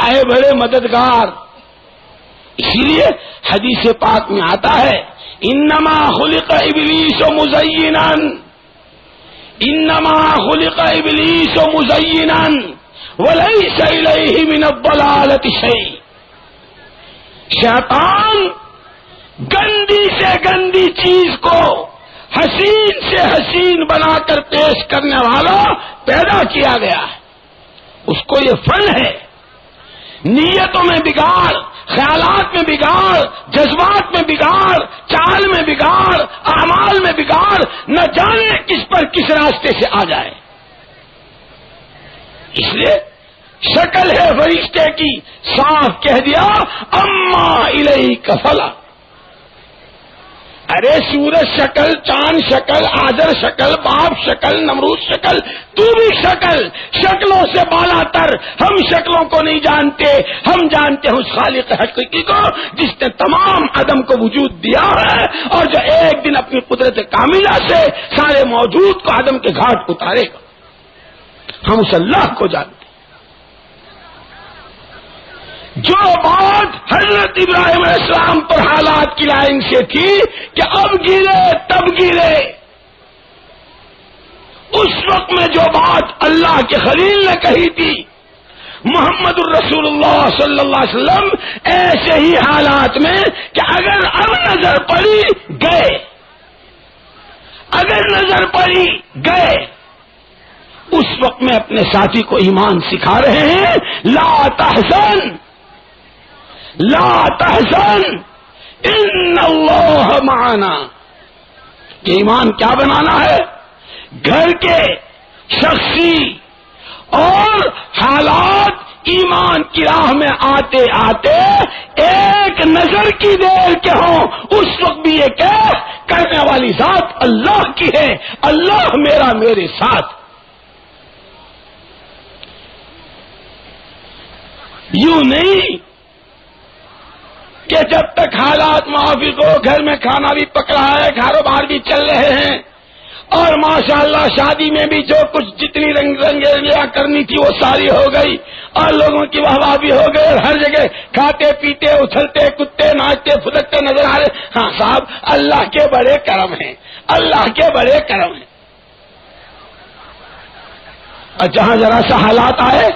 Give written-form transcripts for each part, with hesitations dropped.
آئے بڑے مددگار. اسی لیے حدیث پاک میں آتا ہے انما خلق ابلیس مزینا، انما خلق ابلیس مزینا ولیس الیہ من الضلالۃ شیء. شیطان گندی سے گندی چیز کو حسین سے حسین بنا کر پیش کرنے والا پیدا کیا گیا ہے. اس کو یہ فن ہے. نیتوں میں بگاڑ، خیالات میں بگاڑ، جذبات میں بگاڑ، چال میں بگاڑ، اعمال میں بگاڑ، نہ جانے کس پر کس راستے سے آ جائے. اس لیے شکل ہے فرشتے کی، صاف کہہ دیا اما الیک فلا. ارے سورج شکل، چاند شکل، آذر شکل، باپ شکل، نمرود شکل، تو بھی شکل. شکلوں سے بالا تر ہم شکلوں کو نہیں جانتے، ہم جانتے ہیں اس خالق حقیقی کو جس نے تمام عدم کو وجود دیا ہے اور جو ایک دن اپنی قدرت کاملہ سے سارے موجود کو عدم کے گھاٹ اتارے گا. ہم اس اللہ کو جانتے. جو بات حضرت ابراہیم علیہ السلام پر حالات کی لائن سے تھی کہ اب گرے تب گرے، اس وقت میں جو بات اللہ کے خلیل نے کہی تھی محمد الرسول اللہ صلی اللہ علیہ وسلم ایسے ہی حالات میں کہ اگر اب نظر پڑی گئے، اگر نظر پڑی گئے. اس وقت میں اپنے ساتھی کو ایمان سکھا رہے ہیں لا تحزن، لا تحزن ان اللہ معنا. کہ ایمان کیا بنانا ہے؟ گھر کے شخصی اور حالات ایمان کی راہ میں آتے آتے ایک نظر کی دیر کے ہوں، اس وقت بھی یہ کہہ کرنے والی ذات اللہ کی ہے، اللہ میرا میرے ساتھ. یوں نہیں کہ جب تک حالات موافق ہو، گھر میں کھانا بھی پک رہا ہے، کاروبار بھی چل رہے ہیں اور ماشاءاللہ شادی میں بھی جو کچھ جتنی رنگیاں کرنی تھی وہ ساری ہو گئی اور لوگوں کی واہ واہ بھی ہو گئی اور ہر جگہ کھاتے پیتے اچھلتے کودتے ناچتے پھدکتے نظر آ رہے. ہاں صاحب اللہ کے بڑے کرم ہیں، اللہ کے بڑے کرم ہیں. اور جہاں ذرا سا حالات آئے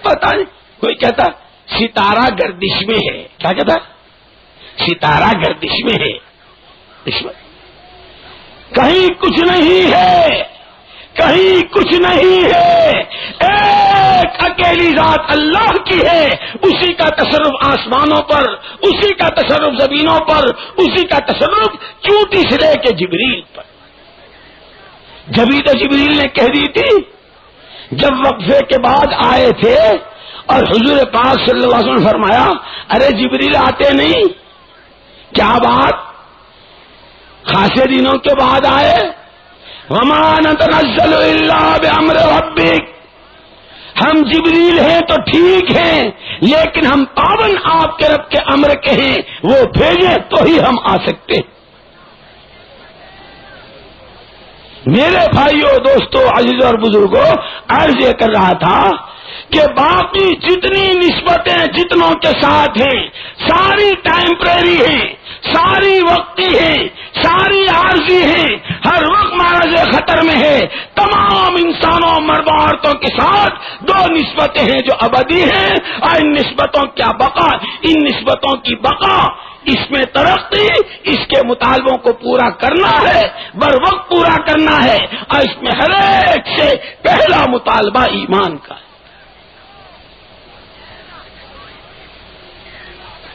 پتہ نہیں، کوئی کہتا ستارہ گردش میں ہے. کیا کہتا؟ ستارہ گردش میں ہے. کہیں کچھ نہیں ہے، کہیں کچھ نہیں ہے. ایک اکیلی ذات اللہ کی ہے، اسی کا تصرف آسمانوں پر، اسی کا تصرف زمینوں پر، اسی کا تصرف چوٹی سے لے کے جبریل پر. جبھی تو جبریل نے کہہ دی تھی جب وقفے کے بعد آئے تھے اور حضور پاک صلی اللہ علیہ وسلم نے فرمایا ارے جبریل آتے نہیں، کیا بات؟ خاصے دنوں کے بعد آئے. وما نتنزل الا بامر ربک. ہم جبریل ہیں تو ٹھیک ہیں لیکن ہم پابند آپ کے رب کے امر کے ہیں، وہ بھیجیں تو ہی ہم آ سکتے ہیں. میرے بھائیوں دوستوں عزیزوں اور بزرگوں، عرض یہ کر رہا تھا کہ باقی جتنی نسبتیں جتنوں کے ساتھ ہیں ساری ٹائمپریری ہیں، ساری وقتی ہیں، ساری عارضی ہیں، ہر وقت معرض خطر میں ہے. تمام انسانوں مرد و عورتوں کے ساتھ دو نسبتیں ہیں جو ابدی ہیں اور ان نسبتوں کیا بقا، ان نسبتوں کی بقا، اس میں ترقی، اس کے مطالبوں کو پورا کرنا ہے، بر وقت پورا کرنا ہے اور اس میں ہر ایک سے پہلا مطالبہ ایمان کا ہے.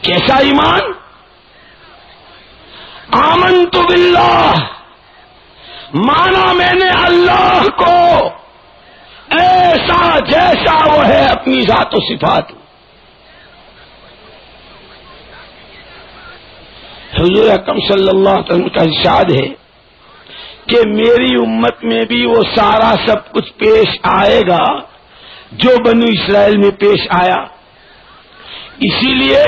کیسا ایمان؟ آمنت باللہ، مانا میں نے اللہ کو ایسا جیسا وہ ہے اپنی ذات و صفات. حضور اکرم صلی اللہ علیہ وسلم کا ارشاد ہے کہ میری امت میں بھی وہ سارا سب کچھ پیش آئے گا جو بنو اسرائیل میں پیش آیا. اسی لیے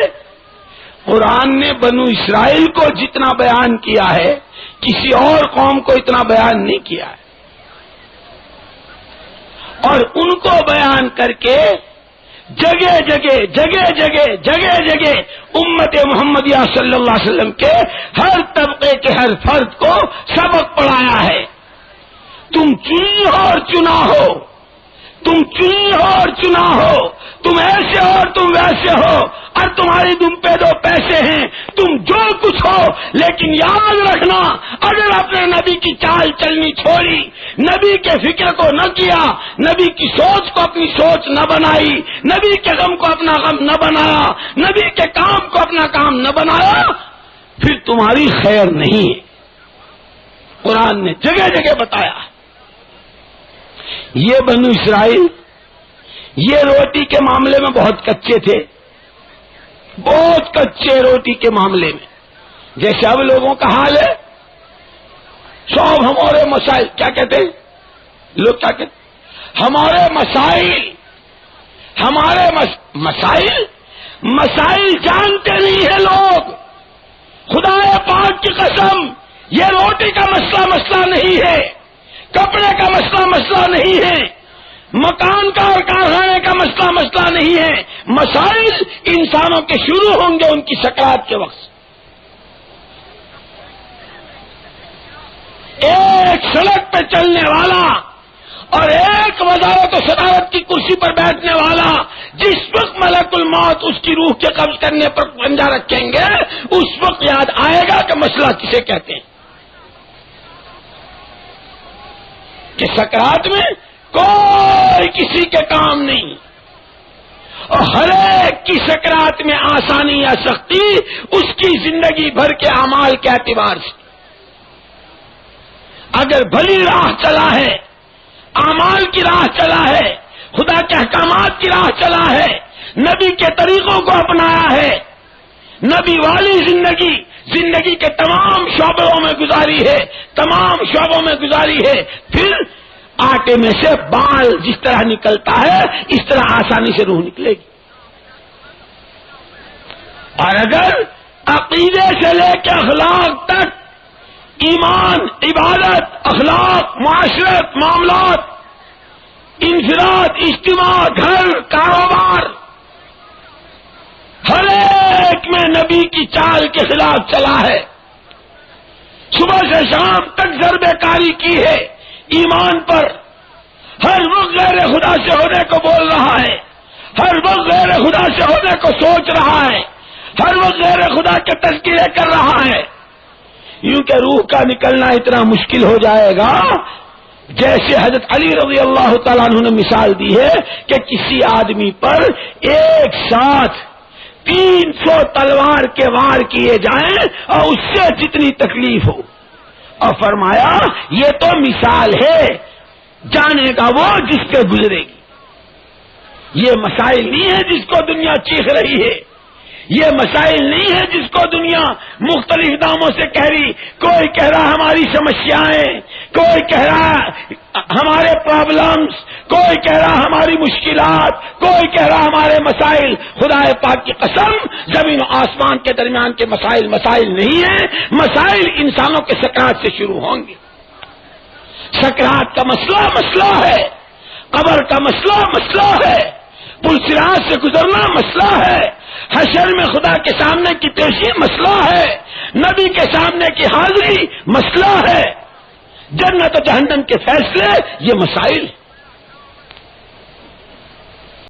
قرآن نے بنو اسرائیل کو جتنا بیان کیا ہے کسی اور قوم کو اتنا بیان نہیں کیا ہے. اور ان کو بیان کر کے جگہ جگہ امت محمدیہ صلی اللہ علیہ وسلم کے ہر طبقے کے ہر فرد کو سبق پڑھایا ہے. تم چنی ہو اور چنا ہو، تم چنی ہو اور چنا ہو، تم ایسے ہو اور تم ویسے ہو، اور تمہاری دم پہ دو پیسے ہیں، تم جو کچھ ہو، لیکن یاد رکھنا اگر اپنے نبی کی چال چلنی چھوڑی، نبی کے فکر کو نہ کیا، نبی کی سوچ کو اپنی سوچ نہ بنائی، نبی کے غم کو اپنا غم نہ بنایا، نبی کے کام کو اپنا کام نہ بنایا، پھر تمہاری خیر نہیں ہے. قرآن نے جگہ جگہ بتایا. یہ بنو اسرائیل یہ روٹی کے معاملے میں بہت کچے تھے، بہت کچے روٹی کے معاملے میں. جیسے اب لوگوں کا حال ہے، سب ہمارے مسائل کیا کہتے ہیں لوگ، کیا کہتے ہیں ہمارے مسائل، ہمارے مسائل جانتے نہیں ہیں لوگ. خدا پاک کی قسم یہ روٹی کا مسئلہ نہیں ہے، کپڑے کا مسئلہ نہیں ہے، مکان کا اور کارخانے کا مسئلہ نہیں ہے. مسائل انسانوں کے شروع ہوں گے ان کی سکرات کے وقت. ایک سڑک پہ چلنے والا اور ایک وزارت و صدارت کی کرسی پر بیٹھنے والا جس وقت ملک الموت اس کی روح کے قبض کرنے پر پنجہ رکھیں گے، اس وقت یاد آئے گا کہ مسئلہ کسے کہتے ہیں. کہ سکرات میں کوئی کسی کے کام نہیں، اور ہر ایک کی سکرات میں آسانی یا سختی اس کی زندگی بھر کے اعمال کے اعتبار سے. اگر بھلی راہ چلا ہے، اعمال کی راہ چلا ہے، خدا کے احکامات کی راہ چلا ہے، نبی کے طریقوں کو اپنایا ہے، نبی والی زندگی کے تمام شعبوں میں گزاری ہے، تمام شعبوں میں گزاری ہے، پھر آٹے میں سے بال جس طرح نکلتا ہے اس طرح آسانی سے روح نکلے گی. اور اگر عقیدے سے لے کے اخلاق تک، ایمان، عبادت، اخلاق، معاشرت، معاملات، انفراد، اجتماع، گھر، کاروبار، ہر ایک میں نبی کی چال کے خلاف چلا ہے، صبح سے شام تک ضرب کاری کی ہے ایمان پر، ہر وقت غیر خدا سے ہونے کو بول رہا ہے، ہر وقت غیر خدا سے ہونے کو سوچ رہا ہے، ہر وقت غیر خدا کے تذکرے کر رہا ہے. یوں کہ روح کا نکلنا اتنا مشکل ہو جائے گا جیسے حضرت علی رضی اللہ تعالیٰ عنہ نے مثال دی ہے کہ کسی آدمی پر ایک ساتھ 300 تلوار کے وار کیے جائیں اور اس سے جتنی تکلیف ہو. اور فرمایا یہ تو مثال ہے، جانے گا وہ جس پہ گزرے گی. یہ مسائل نہیں ہے جس کو دنیا چیخ رہی ہے، یہ مسائل نہیں ہے جس کو دنیا مختلف ناموں سے کہہ رہی. کوئی کہہ رہا ہماری سمسیائیں، کوئی کہہ رہا ہمارے پرابلمز، کوئی کہہ رہا ہماری مشکلات، کوئی کہہ رہا ہمارے مسائل. خدا پاک کی قسم زمین و آسمان کے درمیان کے مسائل نہیں ہیں. مسائل انسانوں کے سکرات سے شروع ہوں گے. سکرات کا مسئلہ ہے، قبر کا مسئلہ ہے، پل صراط سے گزرنا مسئلہ ہے، حشر میں خدا کے سامنے کی پیشی مسئلہ ہے، نبی کے سامنے کی حاضری مسئلہ ہے، جنت و جہنم کے فیصلے یہ مسائل ہیں.